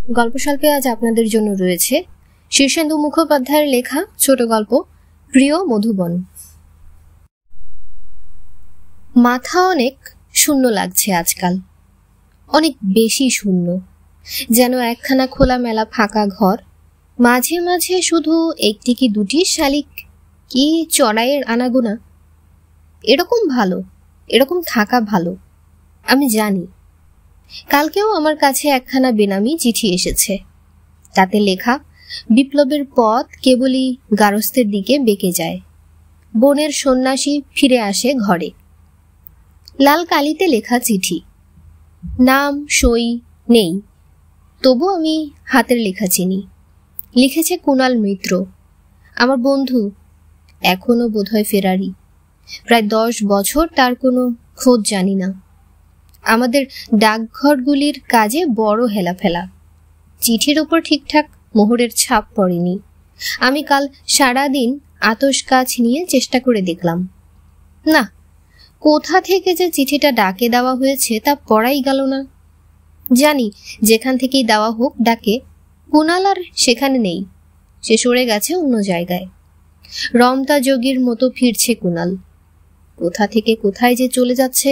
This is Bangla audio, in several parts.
গল্পস্বল্পে আজ আপনাদের জন্য রয়েছে শীর্ষেন্দু মুখোপাধ্যায়ের লেখা ছোট গল্প প্রিয় মধুবন। মাথা অনেক শূন্য লাগছে আজকাল, অনেক বেশি শূন্য, যেন একখানা খোলামেলা ফাঁকা ঘর, মাঝে মাঝে শুধু একটি কি দুটি শালিক কি চড়াইয়ের আনাগোনা। এরকম ভালো, এরকম থাকা ভালো, আমি জানি। কালকেও আমার কাছে একখানা বেনামি চিঠি এসেছে, তাতে লেখা বিপ্লবের পথ কেবলই গারস্থের দিকে বেঁকে যায়, বনের সন্ন্যাসী ফিরে আসে ঘরে। লাল কালিতে লেখা চিঠি, নাম সই নেই, তবু আমি হাতের লেখা চিনি। লিখেছে কুণাল মিত্র, আমার বন্ধু, এখনো বোধহয় ফেরারি। প্রায় 10 বছর তার কোনো খোঁজ জানি না। আমাদের ডাকঘরগুলির কাজে বড় হেলাফেলা, চিঠির ওপর ঠিকঠাক মোহরের ছাপ পড়েনি। আমি কাল সারাদিন আতশ কাজ নিয়ে চেষ্টা করে দেখলাম, না, কোথা থেকে যে চিঠিটা ডাকে দেওয়া হয়েছে তা পড়াই গেল না। জানি যেখান থেকেই দেওয়া হোক ডাকে, কুণাল আর সেখানে নেই, সে সরে গেছে অন্য জায়গায়। রমতা যোগীর মতো ফিরছে কুণাল, কোথা থেকে কোথায় যে চলে যাচ্ছে।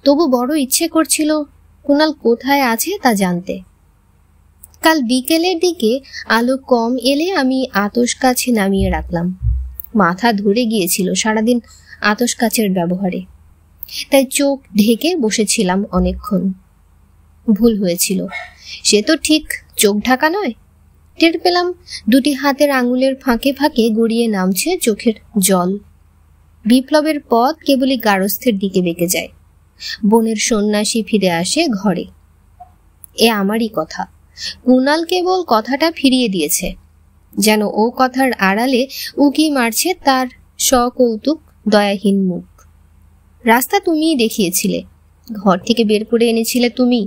তবু বড় ইচ্ছে করছিল কুণাল কোথায় আছে তা জানতে। কাল বিকেলের দিকে আলো কম এলে আমি আতশ কাছে নামিয়ে রাখলাম। মাথা ধরে গিয়েছিল সারাদিন আতশ কাচের ব্যবহারে, তাই চোখ ঢেকে বসেছিলাম অনেকক্ষণ। ভুল হয়েছিল, সে তো ঠিক চোখ ঢাকা নয়। টের পেলাম দুটি হাতের আঙুলের ফাঁকে ফাঁকে গড়িয়ে নামছে চোখের জল। বিপ্লবের পথ কেবলই গারস্থের দিকে বেঁকে যায়, বনের সন্ন্যাসী ফিরে আসে ঘরে। এ আমারই কথা, কুণাল কেবল কথাটা ফিরিয়ে দিয়েছে, যেন ও কথার আড়ালে উকি মারছে তার সকৌতুক দয়াহীন মুখ। রাস্তা তুমিই দেখিয়েছিলে, ঘর থেকে বের করে এনেছিলে তুমি,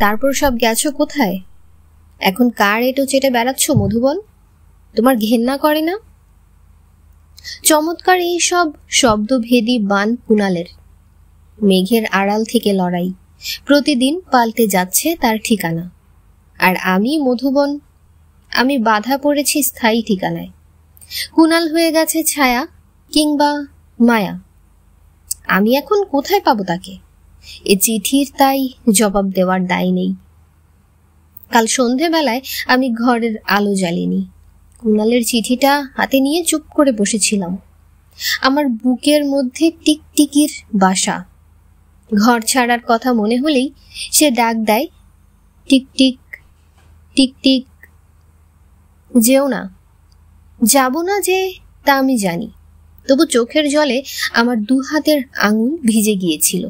তারপর সব গেছো কোথায়? এখন কার এটো চেটে বেড়াচ্ছ মধুবন? তোমার ঘেন্না করে না? চমৎকার এই সব শব্দভেদী বান কুণালের। মেঘের আড়াল থেকে লড়াই, প্রতিদিন পাল্টে যাচ্ছে তার ঠিকানা। আর আমি মধুবন, আমি বাধা পড়েছি স্থায়ী ঠিকানায়। কুণাল হয়ে গেছে ছায়া কিংবা মায়া। আমি এখন কোথায় পাবো তাকে? এ চিঠির তাই জবাব দেওয়ার দায় নেই। কাল সন্ধেবেলায় আমি ঘরের আলো জ্বালিনি, কুণালের চিঠিটা হাতে নিয়ে চুপ করে বসেছিলাম। আমার বুকের মধ্যে টিকটিকির বাসা। ঘর ছাড়ার কথা মনে হলেই সে ডাক দেয়, টিকটিক টিকটিক। যেও না। যাব না যে তা আমি জানি, তবু চোখের জলে আমার 2 হাতের আঙুল ভিজে গিয়েছিল।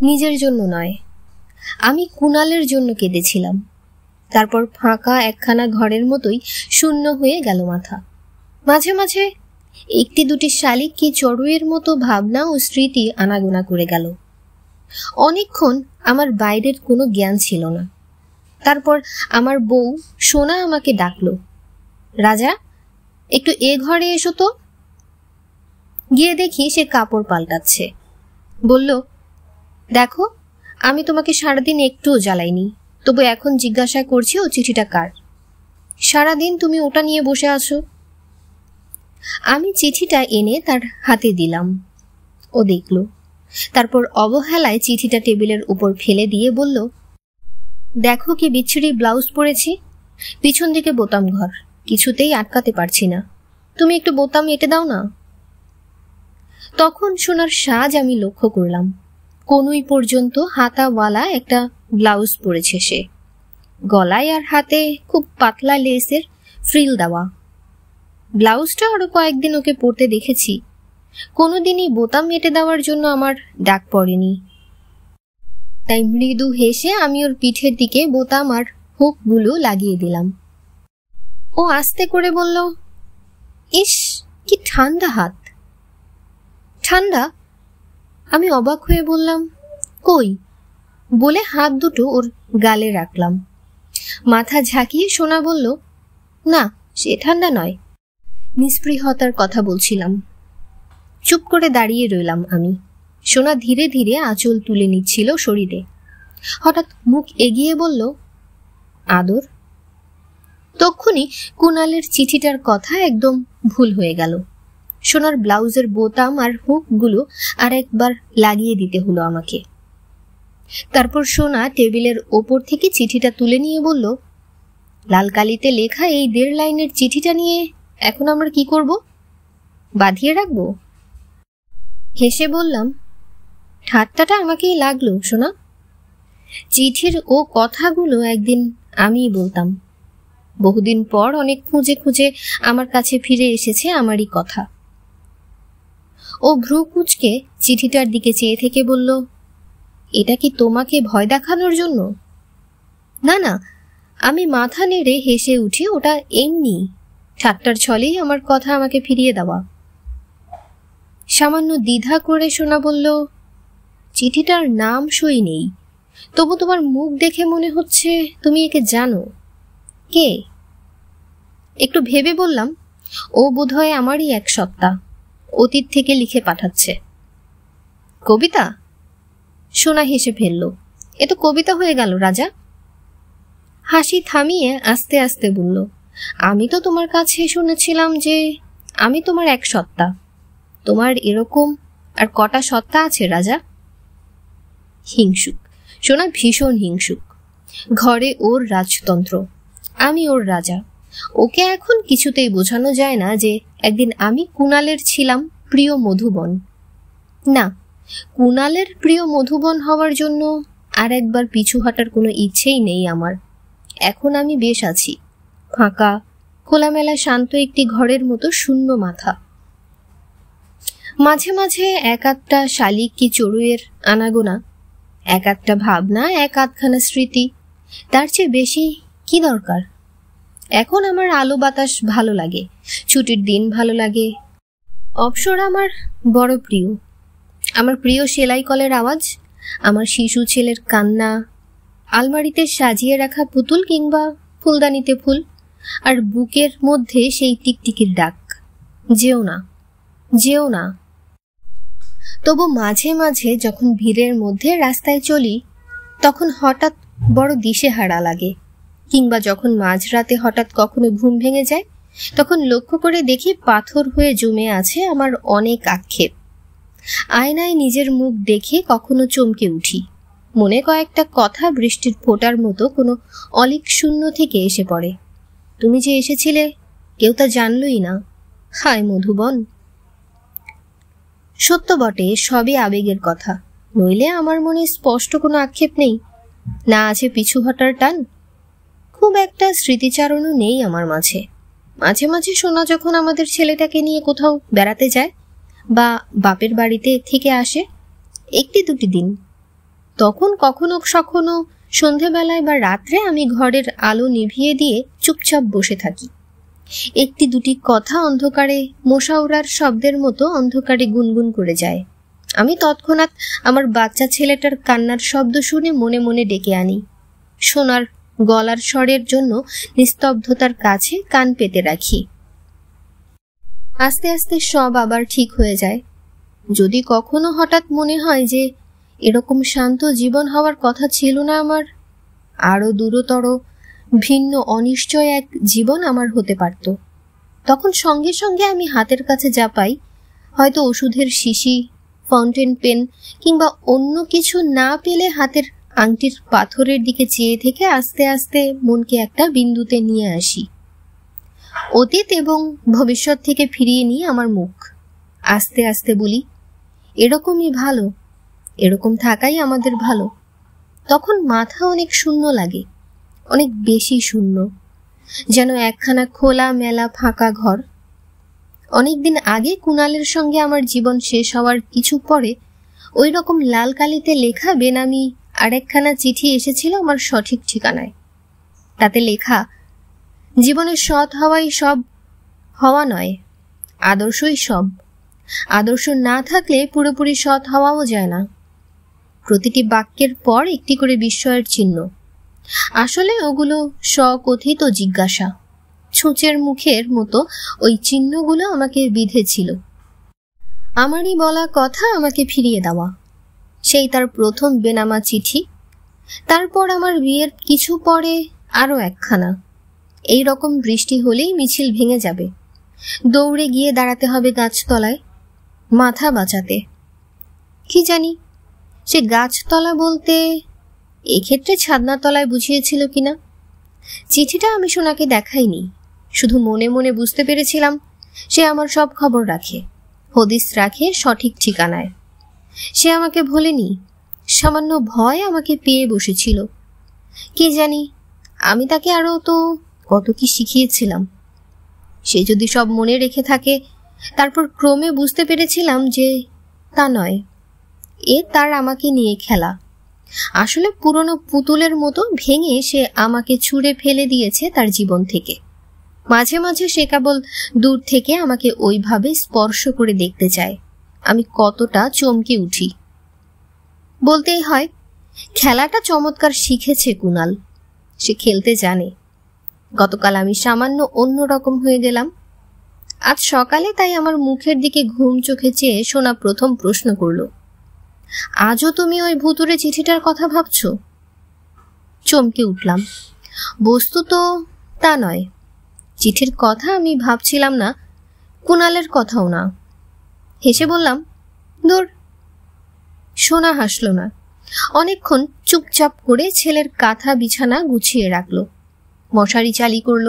নিজের জন্য নয়, আমি কুণালের জন্য কেঁদেছিলাম। তারপর ফাঁকা একখানা ঘরের মতোই শূন্য হয়ে গেল মাথা। মাঝে মাঝে একটি দুটি শালিক কি চড়ুইয়ের মতো ভাবনা ও স্মৃতি আনাগোনা করে গেল। অনেকক্ষণ আমার বাইরের কোনো জ্ঞান ছিল না। তারপর আমার বউ সোনা আমাকে ডাকলো, রাজা, একটু এ ঘরে এসো তো। গিয়ে দেখি সে কাপড় পাল্টাচ্ছে। বলল, দেখো, আমি তোমাকে সারাদিন একটুও জ্বালাইনি, তবু এখন জিজ্ঞাসা করছি ও চিঠিটা কার? সারাদিন তুমি ওটা নিয়ে বসে আছো। আমি চিঠিটা এনে তার হাতে দিলাম। ও দেখল, তারপর অবহেলায় চিঠিটা টেবিলের উপর ফেলে দিয়ে বলল, দেখো কি বিচ্ছিরি ব্লাউজ পরেছি, পিছন দিকে বোতাম ঘর, কিছুতেই আটকাতে পারছি না, তুমি একটু বোতাম এঁটে দাও না। তখন সোনার সাজ আমি লক্ষ্য করলাম। কনুই পর্যন্ত হাতাওয়ালা একটা ব্লাউজ পরেছে সে, গলায় আর হাতে খুব পাতলা লেসের ফ্রিল দেওয়া। ব্লাউজটা আরো কয়েকদিন ওকে পরতে দেখেছি, কোনোদিনই বোতাম এঁটে দেওয়ার জন্য আমার ডাক পড়েনি। তাই মৃদু হেসে আমি ওর পিঠের দিকে বোতাম আর হুকগুলো লাগিয়ে দিলাম। ও আস্তে করে বলল, ইস, কি ঠান্ডা হাত। ঠান্ডা? আমি অবাক হয়ে বললাম, কই, বলে হাত দুটো ওর গালে রাখলাম। মাথা ঝাঁকিয়ে সোনা বলল, না, সে ঠান্ডা নয়, নিস্পৃহতার কথা বলছিলাম। চুপ করে দাঁড়িয়ে রইলাম আমি। সোনা ধীরে ধীরে আঁচল তুলে নিচ্ছিল শরীরে। হঠাৎ মুখ এগিয়ে বলল, আদর। তক্ষুনি কুণালের চিঠিটার কথা একদম ভুল হয়ে গেল। সোনার ব্লাউজের বোতাম আর হুকগুলো আর একবার লাগিয়ে দিতে হলো আমাকে। তারপর সোনা টেবিলের ওপর থেকে চিঠিটা তুলে নিয়ে বলল, লাল কালিতে লেখা এই 1.5 লাইনের চিঠিটা নিয়ে এখন আমরা কি করব? বাঁধিয়ে রাখবো? হেসে বললাম, ঠাট্টাটা আমাকেই লাগলো সোনা। চিঠির ও কথাগুলো একদিন আমিই বলতাম। বহুদিন পর অনেক খুঁজে খুঁজে আমার কাছে ফিরে এসেছে আমারই কথা। ও ভ্রু কুঁচকে চিঠিটার দিকে চেয়ে থেকে বলল, এটা কি তোমাকে ভয় দেখানোর জন্য? না না, আমি মাথা নেড়ে হেসে উঠি, ওটা এমনি ঠাট্টার ছলেই আমার কথা আমাকে ফিরিয়ে দেওয়া। সামান্য দ্বিধা করে সোনা বলল, চিঠিটার নাম সই নেই, তবু তোমার মুখ দেখে মনে হচ্ছে তুমি একে জানো। কে? একটু ভেবে বললাম, ও বোধহয় আমারই এক সত্তা, অতীত থেকে লিখে পাঠাচ্ছে। কবিতা? সোনা হেসে ফেলল, এ তো কবিতা হয়ে গেল রাজা। হাসি থামিয়ে আস্তে আস্তে বলল, আমি তো তোমার কাছে শুনেছিলাম যে আমি তোমার এক সত্তা। তোমার এরকম আর কটা সত্তা আছে রাজা? হিংসুক সোনা, ভীষণ হিংসুক। ঘরে ওর রাজতন্ত্র, আমি ওর রাজা। ওকে এখন কিছুতেই বোঝানো যায় না যে একদিন আমি কুণালের ছিলাম প্রিয় মধুবন। না, কুণালের প্রিয় মধুবন হওয়ার জন্য আর একবার পিছু হাঁটার কোনো ইচ্ছেই নেই আমার। এখন আমি বেশ আছি, ফাঁকা খোলামেলা শান্ত একটি ঘরের মতো শূন্য মাথা। মাঝে মাঝে এক একটা শালিক কি চড়ুইয়ের আনাগোনা, এক একটা ভাবনা, এক আধখানা স্মৃতি। তার চেয়ে বেশি কি দরকার? এখন আমার আলো বাতাস ভালো লাগে, ছুটির দিন ভালো লাগে, অবসর আমার বড় প্রিয়। আমার প্রিয় সেলাই কলের আওয়াজ, আমার শিশু ছেলের কান্না, আলমারিতে সাজিয়ে রাখা পুতুল কিংবা ফুলদানিতে ফুল, আর বুকের মধ্যে সেই টিকটিকির ডাক, যেও না, যেও না। তবু মাঝে মাঝে যখন ভিড়ের মধ্যে রাস্তায় চলি, তখন হঠাৎ বড় দিশেহারা লাগে। কিংবা যখন মাঝরাতে হঠাৎ কখনো ঘুম ভেঙে যায়, তখন লক্ষ্য করে দেখি পাথর হয়ে জমে আছে আমার অনেক আক্ষেপ। আয়নায় নিজের মুখ দেখে কখনো চমকে উঠি, মনে কয়েকটা কথা বৃষ্টির ফোঁটার মতো কোনো অলিক শূন্য থেকে এসে পড়ে। তুমি যে এসেছিলে কেউ তা জানলই না। হায় মধুবন! সত্য বটে, সবই আবেগের কথা, নইলে আমার মনে স্পষ্ট কোনো আক্ষেপ নেই, না আছে পিছু হটার টান। খুব একটা স্মৃতিচারণও নেই আমার মাঝে। মাঝে মাঝে সোনা যখন আমাদের ছেলেটাকে নিয়ে কোথাও বেড়াতে যায় বা বাপের বাড়িতে থেকে আসে 1-2 দিন, তখন কখনো কখনো সন্ধেবেলায় বা রাত্রে আমি ঘরের আলো নিভিয়ে দিয়ে চুপচাপ বসে থাকি। 1-2 কথা অন্ধকারে মশা উড়ার শব্দের মতো অন্ধকারে গুনগুন করে যায়। আমি তৎক্ষণাৎ আমার বাচ্চা ছেলেটার কান্নার শব্দ শুনে মনে মনে ডেকে আনি। সোনার গলার স্বরের জন্য নিস্তব্ধতার কাছে কান পেতে রাখি। আস্তে আস্তে সব আবার ঠিক হয়ে যায়। যদি কখনো হঠাৎ মনে হয় যে এরকম শান্ত জীবন হওয়ার কথা ছিল না আমার, আরো দূরতর ভিন্ন অনিশ্চয় এক জীবন আমার হতে পারত, তখন সঙ্গে সঙ্গে আমি হাতের কাছে যা পাই, হয়তো ওষুধের শিশি, ফাউন্টেন পেন কিংবা অন্য কিছু না পেলে হাতের আংটির পাথরের দিকে চেয়ে থেকে আস্তে আস্তে মনকে একটা বিন্দুতে নিয়ে আসি। অতীত এবং ভবিষ্যৎ থেকে ফিরিয়ে নিয়ে আমার মুখ আস্তে আস্তে বলি, এরকমই ভালো, এরকম থাকাই আমাদের ভালো। তখন মাথা অনেক শূন্য লাগে, অনেক বেশি শূন্য, যেন একখানা খোলা মেলা ফাঁকা ঘর। অনেকদিন আগে কুণালের সঙ্গে আমার জীবন শেষ হওয়ার কিছু পরে ওই রকম লাল কালিতে লেখা বেনামি আরেকখানা চিঠি এসেছিল আমার সঠিক ঠিকানায়। তাতে লেখা, জীবনের সৎ হওয়াই সব হওয়া নয়, আদর্শই সব। আদর্শ না থাকলে পুরোপুরি সৎ হওয়াও যায় না। প্রতিটি বাক্যের পর একটি করে বিস্ময়ের চিহ্ন। আসলে ওগুলো স্বকথিত জিজ্ঞাসা। ছুঁচের মুখের মতো ওই চিহ্নগুলো আমাকে বিঁধেছিল। আমারই বলা কথা আমাকে ফিরিয়ে দেওয়া। সেই তার প্রথম বেনামা চিঠি, তারপর আমার বিয়ের কিছু পরে আরো একখানা। এই রকম বৃষ্টি হলেই মিছিল ভেঙে যাবে, দৌড়ে গিয়ে দাঁড়াতে হবে গাছতলায় মাথা বাঁচাতে। কি জানি সে গাছতলা বলতে এক্ষেত্রে ছাদনাতলায় বুঝিয়েছিল কিনা। চিঠিটা আমি সোনাকে দেখাইনি, শুধু মনে মনে বুঝতে পেরেছিলাম সে আমার সব খবর রাখে, হদিস রাখে সঠিক ঠিকানায়। সে আমাকে ভোলেনি, সামান্য ভয় আমাকে পেয়ে বসেছিল। কি জানি আমি তাকে আরো তো কত কি শিখিয়েছিলাম। সে যদি সব মনে রেখে থাকে, তারপর ক্রমে বুঝতে পেরেছিলাম যে তা নয়, এ তার আমাকে নিয়ে খেলা। আসলে পুরনো পুতুলের মতো ভেঙে সে আমাকে ছুঁড়ে ফেলে দিয়েছে তার জীবন থেকে। মাঝে মাঝে সে কেবল দূর থেকে আমাকে ওইভাবে স্পর্শ করে দেখতে চায়। আমি কতটা চমকে উঠি। বলতেই হয়, খেলাটা চমৎকার শিখেছে কুণাল। সে খেলতে জানে। গতকাল আমি সামান্য অন্যরকম হয়ে গেলাম। আজ সকালে তাই আমার মুখের দিকে ঘুম চোখে চেয়ে সোনা প্রথম প্রশ্ন করল, আজও তুমি ওই ভুতুরে চিঠিটার কথা ভাবছ? চমকে উঠলাম। বস্তুত তা নয়, চিঠির কথা আমি ভাবছিলাম না, কুণালের কথাও না। হেসে বললাম, দূর। সোনা হাসল না। অনেকক্ষণ চুপচাপ করে ছেলের কাঁথা বিছানা গুছিয়ে রাখল, মশারি চালি করল।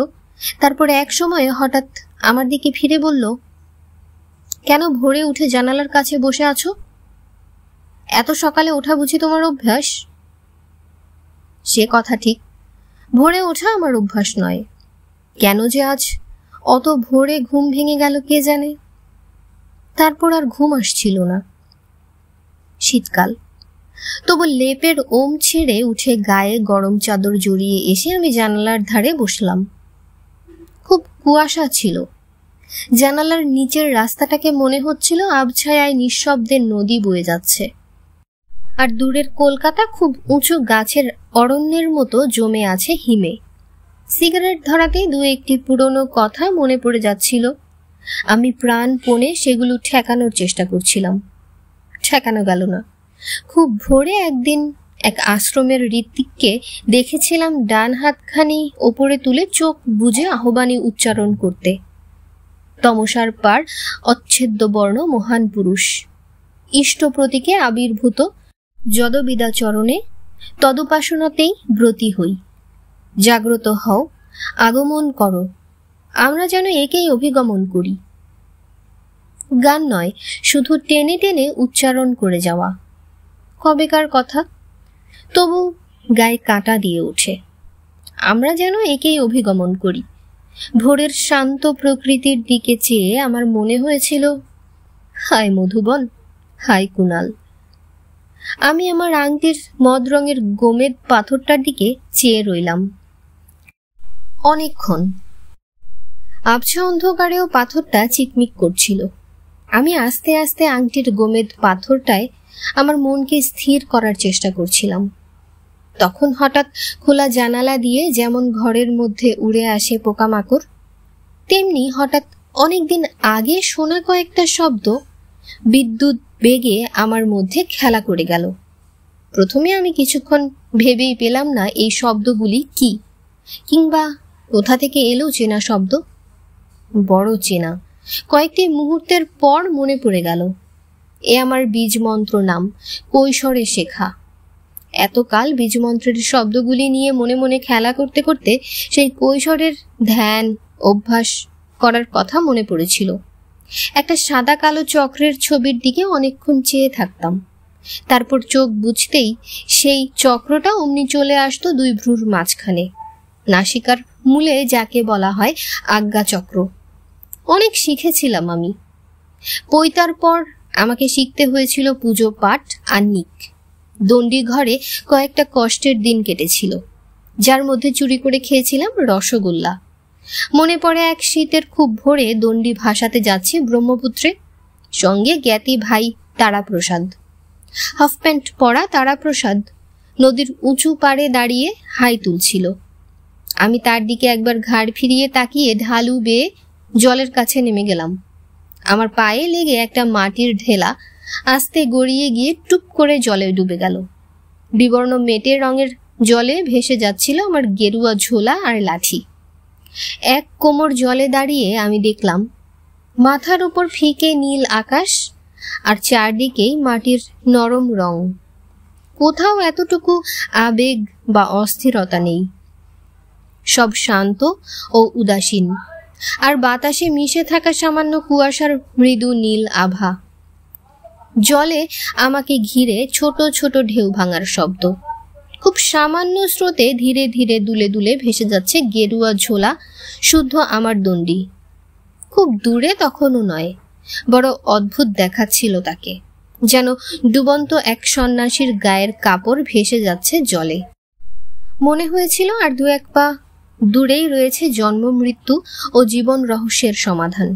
তারপর এক সময়ে হঠাৎ আমার দিকে ফিরে বলল, কেন ভোরে উঠে জানালার কাছে বসে আছো? এত সকালে ওঠা বুঝি তোমার অভ্যাস? সে কথা ঠিক, ভোরে ওঠা আমার অভ্যাস নয়। কেন যে আজ অত ভোরে ঘুম ভেঙে গেল কে জানে। তারপর আর ঘুম আসছিল না। শীতকাল, তবু লেপের ওম ছেড়ে উঠে গায়ে গরম চাদর জড়িয়ে এসে আমি জানালার ধারে বসলাম। খুব কুয়াশা ছিল। জানালার নিচের রাস্তাটাকে মনে হচ্ছিল আবছায়ায় নিঃশব্দে নদী বয়ে যাচ্ছে, আর দূরের কলকাতা খুব উঁচু গাছের অরণ্যের মতো জমে আছে হিমে। সিগারেট ধরাতেই দু একটি পুরনো কথা মনে পড়ে যাচ্ছিল। আমি প্রাণপণে সেগুলো ঠেকানোর চেষ্টা করছিলাম। ঠেকানো গেল না। খুব ভোরে একদিন এক আশ্রমের ঋত্বিককে দেখেছিলাম ডান হাতখানি ওপরে তুলে চোখ বুজে আহ্বানী উচ্চারণ করতে। তমসার পার অচ্ছেদ্য বর্ণ মহান পুরুষ, ইষ্ট প্রতীকে আবির্ভূত যদবিদাচরণে তদুপাসনাতেই ব্রতী হই। জাগ্রত হও, আগমন করো, আমরা যেন একেই অভিগমন করি। গান নয়, শুধু টেনে টেনে উচ্চারণ করে যাওয়া। কবেকার কথা, তবু গায়ে কাঁটা দিয়ে ওঠে। আমরা যেন একেই অভিগমন করি। ভোরের শান্ত প্রকৃতির দিকে চেয়ে আমার মনে হয়েছিল, হায় মধুবন, হায় কুণাল। আমি আমার আংটির মদ রঙের গোমেদ পাথরটার দিকে চেয়ে রইলাম অনেকক্ষণ। আবছা অন্ধকারেও পাথরটা চিকমিক করছিল। আমি আস্তে আস্তে আংটির গোমেদ পাথরটায় আমার মনকে স্থির করার চেষ্টা করছিলাম। তখন হঠাৎ খোলা জানালা দিয়ে যেমন ঘরের মধ্যে উড়ে আসে পোকামাকড়, তেমনি হঠাৎ অনেকদিন আগে শোনা কয়েকটা শব্দ বিদ্যুৎ বেগে আমার মধ্যে খেলা করে গেল। প্রথমে আমি কিছুক্ষণ ভেবেই পেলাম না এই শব্দগুলি কি, কিংবা কোথা থেকে এলো চেনা শব্দ। বড় চেনা। কয়েকটি মুহূর্তের পর মনে পড়ে গেল, এ আমার বীজমন্ত্র নাম, কৈশোরে শেখা। এতকাল বীজমন্ত্রের শব্দগুলি নিয়ে মনে মনে খেলা করতে করতে সেই কৈশোরের ধ্যান অভ্যাস করার কথা মনে পড়েছিল। একটা সাদা কালো চক্রের ছবির দিকে অনেকক্ষণ চেয়ে থাকতাম। তারপর চোখ বুঝতেই সেই চক্রটা অমনি চলে আসতো দুই ভ্রুর মাঝখানে, নাসিকার মূলে যাকে বলা হয় আজ্ঞা চক্র। অনেক শিখেছিলাম আমি। পৈতার পর আমাকে শিখতে হয়েছিল পুজো পাঠ আর নিক। দণ্ডি ঘরে কয়েকটা কষ্টের দিন কেটেছিল, যার মধ্যে চুরি করে খেয়েছিলাম রসগোল্লা। মনে পড়ে এক শীতের খুব ভোরে দণ্ডি ভাসাতে যাচ্ছে ব্রহ্মপুত্রে, সঙ্গে জ্ঞাতি ভাই তারাপ্রসাদ। হাফ প্যান্ট পরা তারাপ্রসাদ নদীর উঁচু পাড়ে দাঁড়িয়ে হাই তুলছিল। আমি তার দিকে একবার ঘাড় ফিরিয়ে তাকিয়ে ঢালু বেয়ে জলের কাছে নেমে গেলাম। আমার পায়ে লেগে একটা মাটির ঢেলা আস্তে গড়িয়ে গিয়ে টুপ করে জলে ডুবে গেল। বিবর্ণ মেটে রঙের জলে ভেসে যাচ্ছিল আমার গেরুয়া ঝোলা আর লাঠি। এক কোমর জলে দাঁড়িয়ে আমি দেখলাম মাথার উপর ফিকে নীল আকাশ আর চারদিকেই মাটির নরম রং। কোথাও এতটুকু আবেগ বা অস্থিরতা নেই, সব শান্ত ও উদাসীন, আর বাতাসে মিশে থাকা সামান্য কুয়াশার মৃদু নীল আভা। জলে আমাকে ঘিরে ছোট ছোট ঢেউ ভাঙার শব্দ। খুব সামান্য স্রোতে ধীরে ধীরে দুলে দুলে ভেসে যাচ্ছে গেরুয়া ঝোলা শুদ্ধ আমার দণ্ডি। খুব দূরে তখনও নয়, বড় অদ্ভুত দেখাচ্ছিল তাকে, যেন ডুবন্ত এক সন্ন্যাসীর গায়ের কাপড় ভেসে যাচ্ছে জলে। মনে হয়েছিল আর দু এক পা দূরেই রয়েছে জন্ম মৃত্যু ও জীবন রহস্যের সমাধান,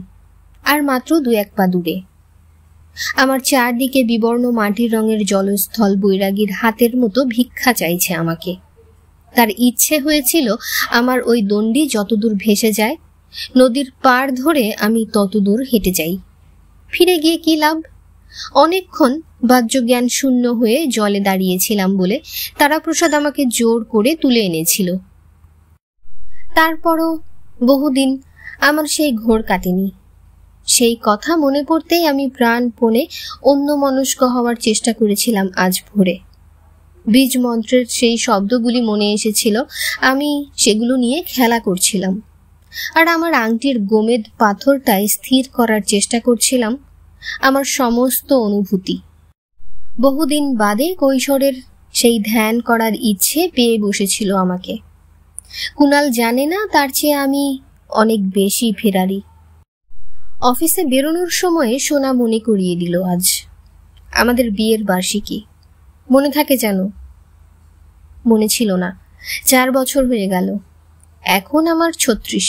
আর মাত্র দু এক পা দূরে। আমার চারদিকে বিবর্ণ মাটির রঙের জলস্থল বৈরাগীর হাতের মতো ভিক্ষা চাইছে আমাকে। তার ইচ্ছে হয়েছিল আমার ওই দণ্ডি যতদূর ভেসে যায়, নদীর পাড় ধরে আমি ততদূর হেঁটে যাই। ফিরে গিয়ে কি লাভ? অনেকক্ষণ বাহ্যজ্ঞান শূন্য হয়ে জলে দাঁড়িয়েছিলাম বলে তারাপ্রসাদ আমাকে জোর করে তুলে এনেছিল। তারপরও বহুদিন আমার সেই ঘোর কাটেনি। সেই কথা মনে পড়তেই আমি প্রাণপণে অন্যমনস্ক হওয়ার চেষ্টা করেছিলাম আজ ভোরে। বীজ মন্ত্রের সেই শব্দগুলি মনে এসেছিল, আমি সেগুলো নিয়ে খেলা করছিলাম, আর আমার আংটির গোমেদ পাথরটায় স্থির করার চেষ্টা করছিলাম আমার সমস্ত অনুভূতি। বহুদিন বাদে কৈশোরের সেই ধ্যান করার ইচ্ছে পেয়ে বসেছিল আমাকে। কুণাল জানে না তার চেয়ে আমি অনেক বেশি ফেরারি। অফিসে বেরোনোর সময়ে সোনা মনে করিয়ে দিল আজ আমাদের বিয়ের বার্ষিকী। মনে থাকে যেন? মনে ছিল না, 4 বছর হয়ে গেল। এখন আমার 36,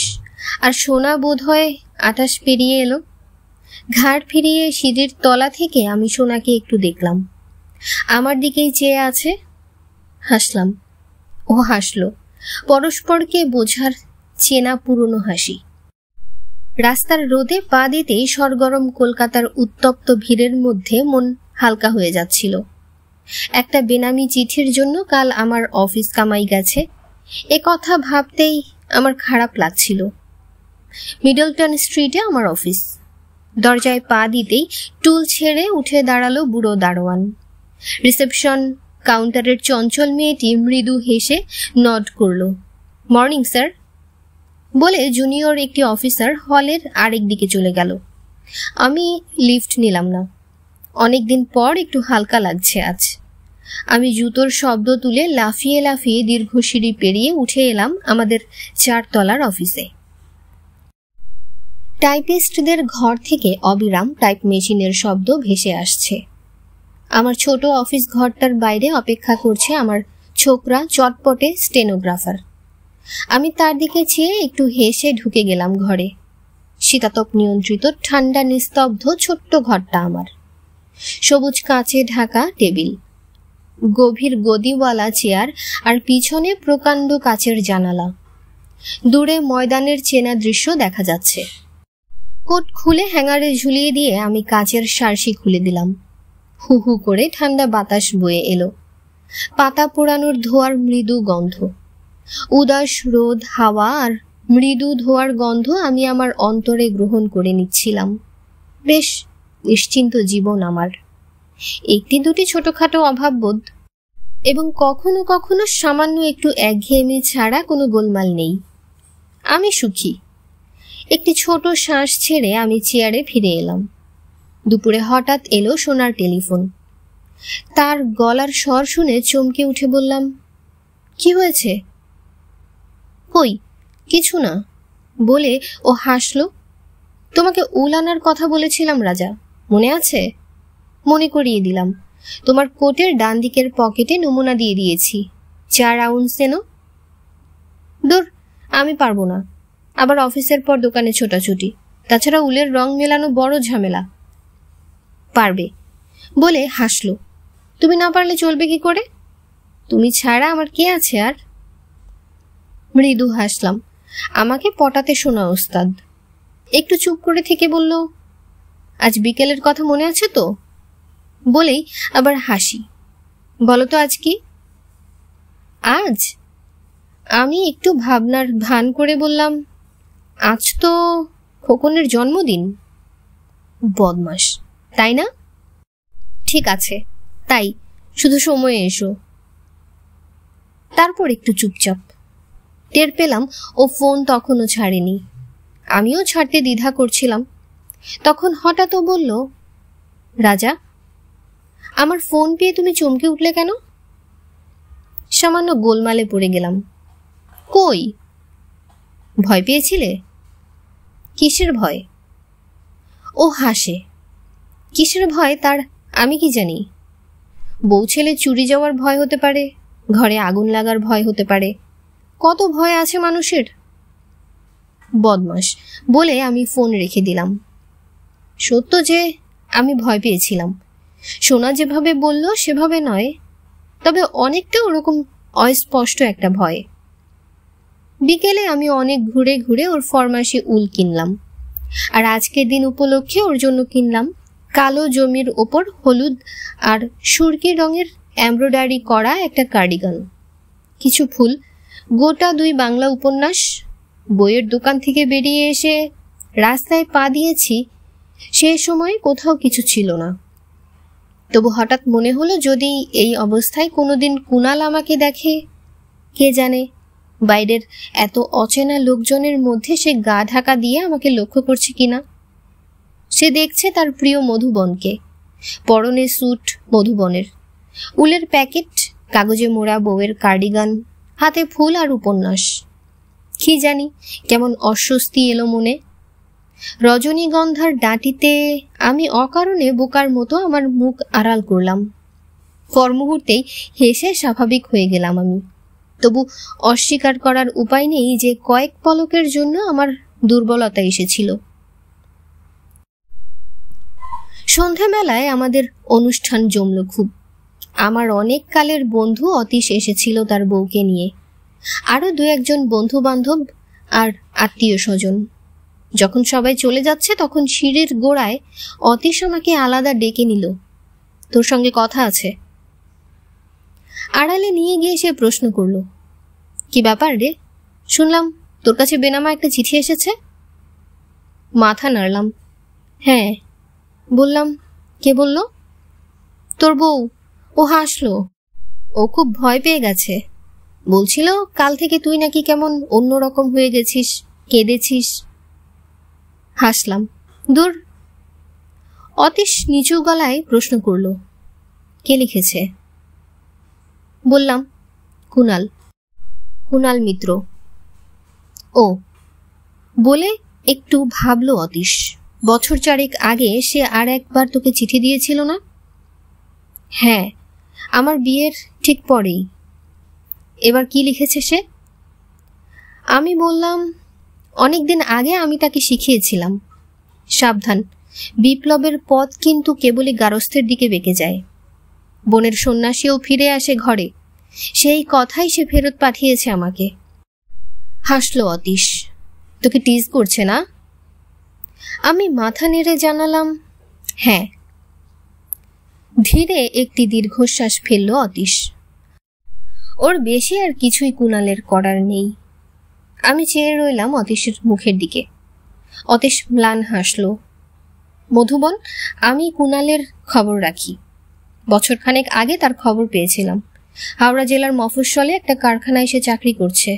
আর সোনা বোধ হয় 28 পেরিয়ে এলো। ঘাড় ফিরিয়ে সিঁড়ির তলা থেকে আমি সোনাকে একটু দেখলাম, আমার দিকেই চেয়ে আছে। হাসলাম, ও হাসলো, পরস্পরকে বোঝার চেনা পুরনো হাসি। রাস্তার রোদে পা দিতেই সরগরম কলকাতার উত্তপ্ত ভিড়ের মধ্যে মন হালকা হয়ে যাচ্ছিল। একটা বেনামি চিঠির জন্য কাল আমার অফিস কামাই গেছে, এ কথা ভাবতেই আমার খারাপ লাগছিল। মিডলটন স্ট্রিটে আমার অফিস। দরজায় পা দিতেই টুল ছেড়ে উঠে দাঁড়ালো বুড়ো দারোয়ান। রিসেপশন কাউন্টারের চঞ্চল মেয়েটি মৃদু হেসে নড করল, মর্নিং স্যার বলে জুনিয়র একটি অফিসার হলের আরেক দিকে চলে গেল। আমি লিফট নিলাম না, অনেকদিন পর একটু হালকা লাগছে আজ। আমি জুতোর শব্দ তুলে লাফিয়ে লাফিয়ে দীর্ঘ সিঁড়ি পেরিয়ে উঠে এলাম আমাদের 4 তলার অফিসে। টাইপিস্টদের ঘর থেকে অবিরাম টাইপ মেশিনের শব্দ ভেসে আসছে। আমার ছোট অফিস ঘরটার বাইরে অপেক্ষা করছে আমার ছোকরা চটপটে স্টেনোগ্রাফার। আমি তার দিকে চেয়ে একটু হেসে ঢুকে গেলাম ঘরে। শীতাতপ নিয়ন্ত্রিত ঠান্ডা নিস্তব্ধ ছোট্ট ঘরটা আমার। সবুজ কাঁচে ঢাকা টেবিল, গভীর গদিওয়ালা চেয়ার, আর পিছনে প্রকাণ্ড কাচের জানালা। দূরে ময়দানের চেনা দৃশ্য দেখা যাচ্ছে। কোট খুলে হ্যাঙ্গারে ঝুলিয়ে দিয়ে আমি কাচের শার্সি খুলে দিলাম। হু হু করে ঠান্ডা বাতাস বয়ে এলো, পাতা পোড়ানোর ধোয়ার মৃদু গন্ধ। উদাস রোদ, হাওয়া আর মৃদু ধোয়ার গন্ধ আমি আমার অন্তরে গ্রহণ করে নিচ্ছিলাম। বেশ নিশ্চিন্ত জীবন আমার। একটি দুটি ছোটখাটো অভাববোধ এবং কখনো কখনো সামান্য একটু একঘেয়েমি ছাড়া কোনো গোলমাল নেই। আমি সুখী। একটি ছোট শ্বাস ছেড়ে আমি চেয়ারে ফিরে এলাম। দুপুরে হঠাৎ এলো সোনার টেলিফোন। তার গলার স্বর শুনে চমকে উঠে বললাম, কি হয়েছে? কই কিছু না বলে ও হাসলো। তোমাকে উল আনার কথা বলেছিলাম রাজা, মনে আছে? মনে করিয়ে দিলাম। তোমার কোটের ডান দিকের পকেটে নমুনা দিয়ে দিয়েছি, 4 আউন্স এনো। দূর, আমি পারবো না, আবার অফিসের পর দোকানে ছোটাছুটি, তাছাড়া উলের রং মেলানো বড় ঝামেলা। পারবে বলে হাসলো। তুমি না পারলে চলবে কি করে? তুমি ছাড়া আমার কে আছে আর? মৃদু হাসলাম। আমাকে পটাতে শোনা ওস্তাদ। একটু চুপ করে থেকে বলল, আজ বিকেলের কথা মনে আছে তো? বলেই আবার হাসি। বলো তো আজ কি? আজ? আমি একটু ভাবনার ভান করে বললাম, আজ তো খোকনের জন্মদিন। বদমাস, তাই না? ঠিক আছে, তাই, শুধু সময়ে এসো। তারপর একটু চুপচাপ। টের পেলাম ও ফোন তখনও ছাড়েনি। আমিও ছাড়তে দ্বিধা করছিলাম। তখন হঠাৎ ও বলল, রাজা, আমার ফোন পেয়ে তুমি চমকে উঠলে কেন? সামান্য গোলমালে পড়ে গেলাম। কই? ভয় পেয়েছিলে? কিসের ভয়? ও হাসে। কিসের ভয় তার আমি কি জানি? বউ ছেলে চুরি যাওয়ার ভয় হতে পারে, ঘরে আগুন লাগার ভয় হতে পারে, কত ভয় আছে মানুষের। বদমাস বলে আমি ফোন রেখে দিলাম। সত্য যে আমি ভয় পেয়েছিলাম। সোনা যেভাবে বলল সেভাবে নয়, তবে অনেকটা ওরকম অস্পষ্ট একটা ভয়। বিকেলে আমি অনেক ঘুরে ঘুরে ওর ফরমাসে উল কিনলাম, আর আজকের দিন উপলক্ষে ওর জন্য কিনলাম কালো জমির ওপর হলুদ আর সুরকি রঙের এমব্রয়ডারি করা একটা কার্ডিগান, কিছু ফুল, গোটা 2 বাংলা উপন্যাস। বইয়ের দোকান থেকে বেরিয়ে এসে রাস্তায় পা দিয়েছি, সে সময় কোথাও কিছু ছিল না। তবু হঠাৎ মনে হলো, যদি এই অবস্থায় কোনোদিন কুনাল আমাকে দেখে, কে জানে বাইরের এত অচেনা লোকজনের মধ্যে সে গা ঢাকা দিয়ে আমাকে লক্ষ্য করছে কিনা। সে দেখছে তার প্রিয় মধুবনকে, পরনে স্যুট মধুবনের, উলের প্যাকেট, কাগজে মোড়া বউয়ের কার্ডিগান, হাতে ফুল আর উপন্যাস। কি জানি কেমন অস্বস্তি এলো মনে। রজনীগন্ধার ডাঁটিতে আমি অকারণে বোকার মতো আমার মুখ আড়াল করলাম। পর মুহূর্তেই হেসে স্বাভাবিক হয়ে গেলাম আমি। তবু অস্বীকার করার উপায় নেই যে কয়েক পলকের জন্য আমার দুর্বলতা এসেছিল। সন্ধ্যাবেলায় আমাদের অনুষ্ঠান জমল খুব। আমার অনেক কালের বন্ধু অতীশ এসেছিল তার বউকে নিয়ে, আরো 2-1 বন্ধু বান্ধব আর আত্মীয় স্বজন। যখন সবাই চলে যাচ্ছে তখন সিঁড়ির গোড়ায় অতীশ আমাকে আলাদা ডেকে নিল, তোর সঙ্গে কথা আছে। আড়ালে নিয়ে গিয়ে সে প্রশ্ন করল, কি ব্যাপার রে? শুনলাম তোর কাছে বেনামা একটা চিঠি এসেছে। মাথা নাড়লাম। হ্যাঁ। বললাম, কে বলল? তোর বউ। ও হাসলো। ও খুব ভয় পেয়ে গেছে। বলছিল কাল থেকে তুই নাকি কেমন অন্যরকম হয়ে গেছিস, কেঁদেছিস। হাসলাম। দূর। অতীশ নিচু গলায় প্রশ্ন করল, কে লিখেছে? বললাম, কুনাল। কুনাল মিত্র। ও। বলে একটু ভাবলো অতীশ, বছর 4 আগে সে আর একবার তোকে চিঠি দিয়েছিল না? হ্যাঁ, আমার বিয়ের ঠিক পরেই। এবার কি লিখেছে সে? আমি বললাম, অনেকদিন আগে আমি তাকে শিখিয়েছিলাম, সাবধান, বিপ্লবের পথ কিন্তু কেবলই গারস্থের দিকে বেঁকে যায়। বনের সন্ন্যাসীও ফিরে আসে ঘরে, সেই কথাই সে ফেরত পাঠিয়েছে আমাকে। হাসলো অতীশ। তোকে টিজ করছে না? আমি মাথা নেড়ে জানালাম, হ্যাঁ। ধীরে একটি দীর্ঘশ্বাস ফেলল অতীশ। ওর বেশি আর কিছুই কুনালের করার নেই। আমি চেয়ে রইলাম অতীশের মুখের দিকে। অতীশ ম্লান হাসল। মধুবন, আমি কুনালের খবর রাখি। বছরখানেক আগে তার খবর পেয়েছিলাম। হাওড়া জেলার মফস্বলে একটা কারখানায় সে চাকরি করছে,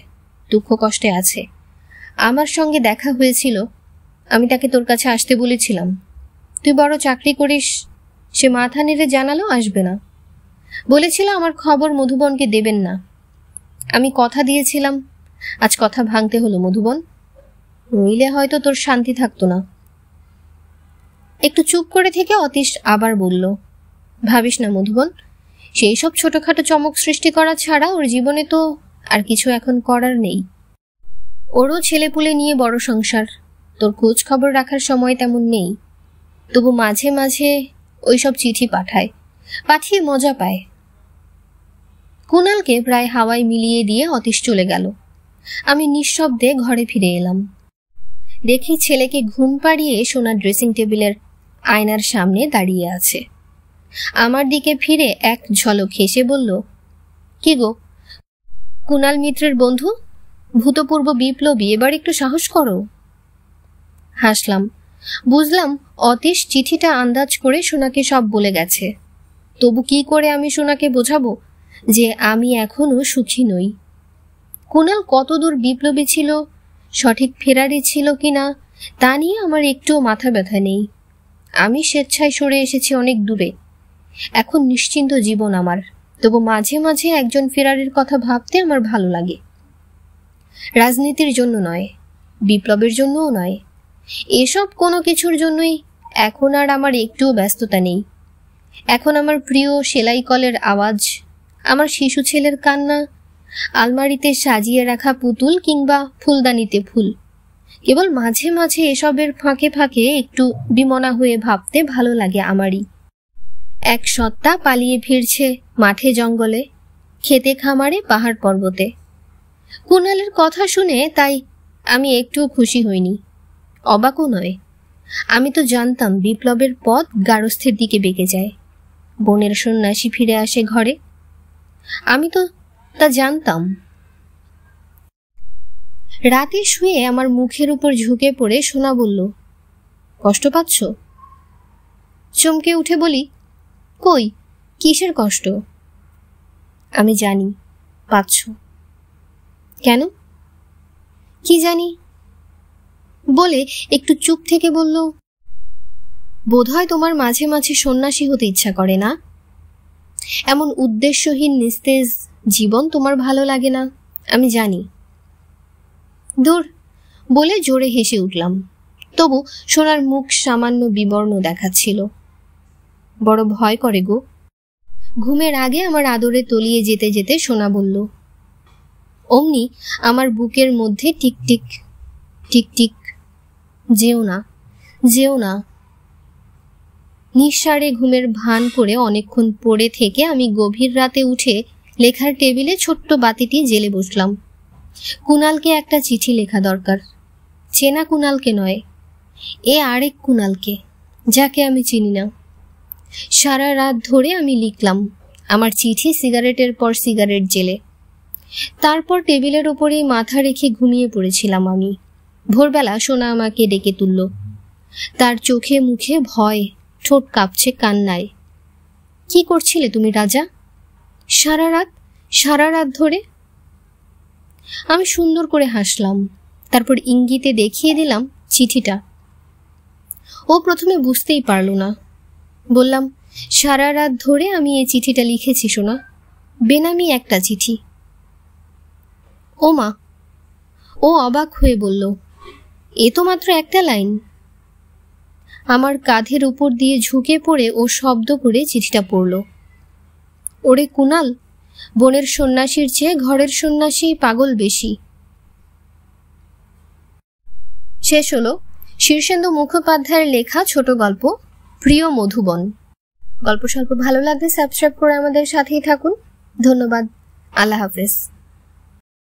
দুঃখ কষ্টে আছে। আমার সঙ্গে দেখা হয়েছিল, আমি তাকে তোর কাছে আসতে বলেছিলাম। তুই বড় চাকরি করিস। সে মাথা নেড়ে জানালো আসবে না। বলেছিল আমার খবর মধুবনকে দেবেন না। আমি কথা দিয়েছিলাম, আজ কথা ভাঙতে হলো মধুবন, নইলে হয়তো তোর শান্তি থাকতো না। একটু চুপ করে থেকে অতীশ আবার বলল, ভাবিস না মধুবন, সেই সব ছোটখাটো চমক সৃষ্টি করা ছাড়া ওর জীবনে তো আর কিছু এখন করার নেই। ওরও ছেলেপুলে নিয়ে বড় সংসার, তোর খোঁজ খবর রাখার সময় তেমন নেই। তবু মাঝে মাঝে ওইসব চিঠি পাঠায়, পাঠিয়ে মজা পায়। কুনালকে প্রায় হাওয়ায় মিলিয়ে দিয়ে অতীশ চলে গেল। আমি নিঃশব্দে ঘরে ফিরে এলাম। দেখি ছেলেকে ঘুম পাড়িয়ে সোনার ড্রেসিং টেবিলের আয়নার সামনে দাঁড়িয়ে আছে। আমার দিকে ফিরে এক ঝলক হেসে বলল, কি গো, কুণাল মিত্রের বন্ধু, ভূতপূর্ব বিপ্লবী, এবার একটু সাহস করো। হাসলাম। বুঝলাম অতীশ চিঠিটা আন্দাজ করে সোনাকে সব বলে গেছে। তবু কি করে আমি সোনাকে বোঝাবো যে আমি এখনো সুখী নই? কুণাল কতদূর বিপ্লবী ছিল, সঠিক ফেরারি ছিল কিনা তা নিয়ে আমার একটুও মাথা ব্যথা নেই। আমি স্বেচ্ছায় সরে এসেছি অনেক দূরে। এখন নিশ্চিন্ত জীবন আমার। তবু মাঝে মাঝে একজন ফেরারির কথা ভাবতে আমার ভালো লাগে। রাজনীতির জন্য নয়, বিপ্লবের জন্যও নয়, এসব কোনো কিছুর জন্যই এখন আর আমার একটুও ব্যস্ততা নেই। এখন আমার প্রিয় সেলাই কলের আওয়াজ, আমার শিশু ছেলের কান্না, আলমারিতে সাজিয়ে রাখা পুতুল কিংবা ফুলদানিতে ফুল। কেবল মাঝে মাঝে এসবের ফাঁকে ফাঁকে একটু বিমনা হয়ে ভাবতে ভালো লাগে আমারই। এক সত্তা পালিয়ে ফিরছে মাঠে জঙ্গলে, খেতে খামারে পাহাড় পর্বতে। কুণালের কথা শুনে তাই আমি একটুও খুশি হইনি, অবাকও নয়। আমি তো জানতাম বিপ্লবের পথ গারস্থের দিকে বেঁকে যায়, বনের সন্ন্যাসী ফিরে আসে ঘরে। আমি তো তা জানতাম। রাতে শুয়ে আমার মুখের উপর ঝুঁকে পড়ে সোনা বলল, কষ্ট পাচ্ছ? চমকে উঠে বলি, কই, কিসের কষ্ট? আমি জানি পাচ্ছ। কেন? কি জানি বলে একটু চুপ থেকে বলল, বোধহয় তোমার মাঝে মাঝে সন্ন্যাসী হতে ইচ্ছা করে না? এমন উদ্দেশ্যহীন নিস্তেজ জীবন তোমার ভালো লাগে না, আমি জানি। দূর বলে জোরে হেসে উঠলাম। তবু সোনার মুখ সামান্য বিবর্ণ দেখাচ্ছিল। বড় ভয় করে গো। ঘুমের আগে আমার আদরে তলিয়ে যেতে যেতে সোনা বলল। অমনি আমার বুকের মধ্যে টিকটিক টিকটিক, যেও না, যেও না। নিঃসাড়ে ঘুমের ভান করে অনেকক্ষণ পড়ে থেকে আমি গভীর রাতে উঠে লেখার টেবিলে ছোট্ট বাতিটি জ্বেলে বসলাম। কুণালকে একটা চিঠি লেখা দরকার। চেনা কুণালকে নয়, এ আরেক কুণালকে, যাকে আমি চিনি না। সারা রাত ধরে আমি লিখলাম আমার চিঠি সিগারেটের পর সিগারেট জ্বেলে। তারপর টেবিলের ওপরেই মাথা রেখে ঘুমিয়ে পড়েছিলাম আমি। ভোরবেলা সোনা আমাকে ডেকে তুলল। তার চোখে মুখে ভয়, ঠোঁট কাঁপছে কান্নায়। কি করছিলে তুমি রাজা সারা রাত ধরে? আমি সুন্দর করে হাসলাম। তারপর ইঙ্গিতে দেখিয়ে দিলাম চিঠিটা। ও প্রথমে বুঝতেই পারল না। বললাম, সারা রাত ধরে আমি এই চিঠিটা লিখেছি সোনা, বেনামি একটা চিঠি। ও মা! ও অবাক হয়ে বলল, এ তো মাত্র একটা লাইন। আমার কাঁধের উপর দিয়ে ঝুঁকে পড়ে ও শব্দ করে চিঠিটা পড়ল। ওরে কুণাল, বনের সন্ন্যাসীর চেয়ে ঘরের সন্ন্যাসী পাগল বেশি। শেষ হলো শীর্ষেন্দু মুখোপাধ্যায়ের লেখা ছোট গল্প প্রিয় মধুবন। গল্প স্বল্প ভালো লাগলে সাবস্ক্রাইব করে আমাদের সাথেই থাকুন। ধন্যবাদ। আল্লাহ হাফেজ।